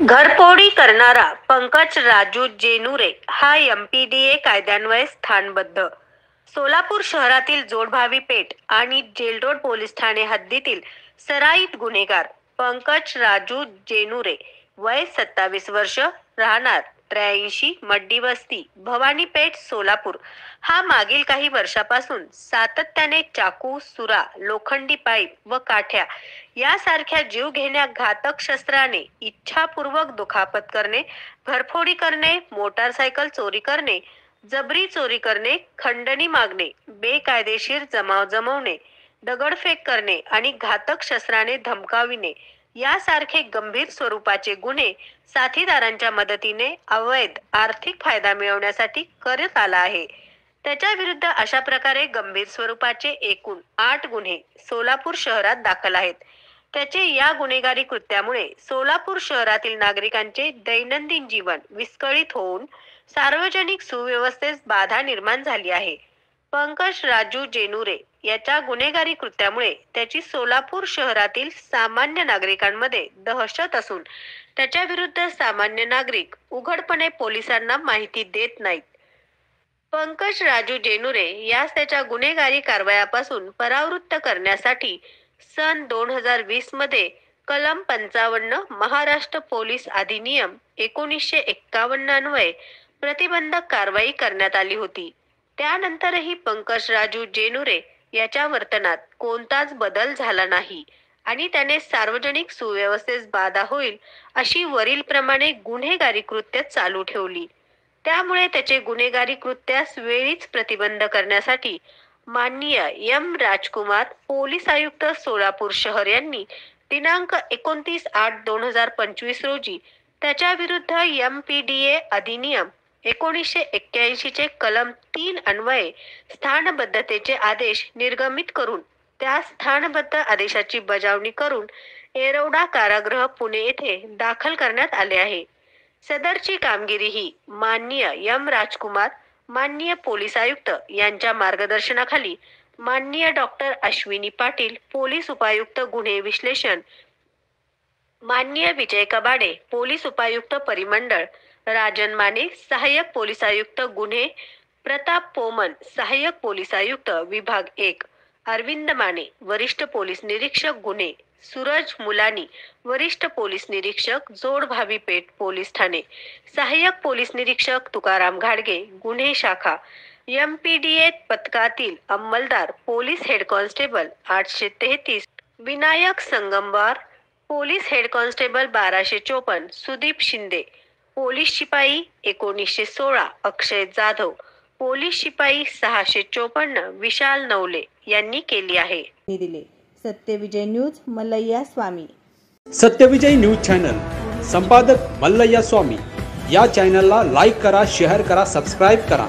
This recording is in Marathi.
घरफोडी करणारा पंकज राजू जेनुरे हा MPDA कायद्यान्वये स्थानबद्ध. सोलापूर शहरातील जोडभावी पेठ आणि जेलरोड पोलीस ठाणे हद्दीतील सराईत गुन्हेगार पंकज राजू जेनुरे वय 27 वर्ष, राहणार 83 मड्डी वस्ती, भवानी पेठ, सोलापूर हा मागील काही वर्षापासून सातत्याने चाकू, सुरा, लोखंडी पाईप व काठ्या यासारख्या जीवघेण्या घातक शस्त्राने इच्छापूर्वक दुखापत करणे, घरफोडी करणे, मोटारसायकल चोरी करणे, जबरी चोरी करणे, खंडणी मागणे, बेकायदेशीर जमाव जमवणे, दगडफेक करणे आणि घातक शस्त्राने धमकाविणे यासारखे गंभीर स्वरूपाचे गुन्हे साथीदारांच्या मदतीने अवैध आर्थिक फायदा मिळवण्यासाठी करत आला आहे. त्याच्या विरुद्ध अशा प्रकारे गंभीर स्वरूपाचे एकूण 8 गुन्हे सोलापूर शहरात दाखल आहेत. त्याचे या गुन्हेगारी कृत्यामुळे सोलापूर शहरातील नागरिकांचे दैनंदिन जीवन विस्कळीत होऊन सार्वजनिक सुव्यवस्थेस बाधा निर्माण झाली आहे. पंकज राजू जेनुरे याच्या गुन्हेगारी कृत्यामुळे त्याची सोलापूर शहरातील सामान्य नागरिकांमध्ये दहशत असून त्याच्या विरुद्ध सामान्य नागरिक उघडपणे पोलिसांना माहिती देत नाहीत. पंकज राजू जेनुरे यास त्याच्या गुन्हेगारी कारवायापासून परावृत्त करण्यासाठी सन 2020 मध्ये कलम 55 महाराष्ट्र पोलीस अधिनियम 1951 अन्वये प्रतिबंधक कारवाई करण्यात आली होती. त्यानंतरही पंकज राजू जेनुरे याच्या वर्तनात कोणताच बदल झाला नाही आणि त्याने सार्वजनिक सुव्यवस्थेस बाधा होईल अशी वरीलप्रमाणे गुन्हेगारी कृत्य चालू ठेवली. त्यामुळे त्याचे गुन्हेगारी कृत्यास वेळीच प्रतिबंध करण्यासाठी माननीय M. राजकुमार पोलीस आयुक्त सोलापूर शहर यांनी दिनांक 29/8/2025 रोजी त्याच्या विरुद्ध MPDA अधिनियम 1981 चे कलम 3 अन्वये स्थानबद्धतेचे आदेश निर्गमित करून त्या स्थानबद्ध आदेशाची बजावणी करून येरवडा कारागृह पुणे येथे दाखल करण्यात आले आहे. सदरची कामगिरी ही माननीय M. राजकुमार माननीय पोलीस आयुक्त यांच्या मार्गदर्शनाखाली माननीय डॉक्टर अश्विनी पाटील पोलीस उपायुक्त गुन्हे विश्लेषण, माननीय विजय कबाडे पोलीस उपायुक्त परिमंडळ, राजन माने सहाय्यक पोलीस आयुक्त गुन्हे, प्रताप पोमन सहाय्यक पोलीस आयुक्त विभाग 1, अरविंद माने वरिष्ठ पोलीस निरीक्षक गुन्हे, सूरज मुलानी वरिष्ठ पोलीस निरीक्षक जोडभावी पेठ पोलीस ठाणे, सहाय्यक पोलीस निरीक्षक तुकाराम घाडगे गुन्हे शाखा, MPDA पथकातील अंमलदार police head constable 833 Vinayak Sangamwar, police head constable 1254 Sudeep Shinde, police शिपाई 1916 अक्षय जाधव, पोलीस शिपाई 654 विशाल नवले यांनी केली आहे. सत्यविजय न्यूज मल्लय्या स्वामी. सत्यविजय न्यूज चॅनल संपादक मल्लय्या स्वामी. या चॅनलला लाईक करा, शेअर करा, सबस्क्राईब करा.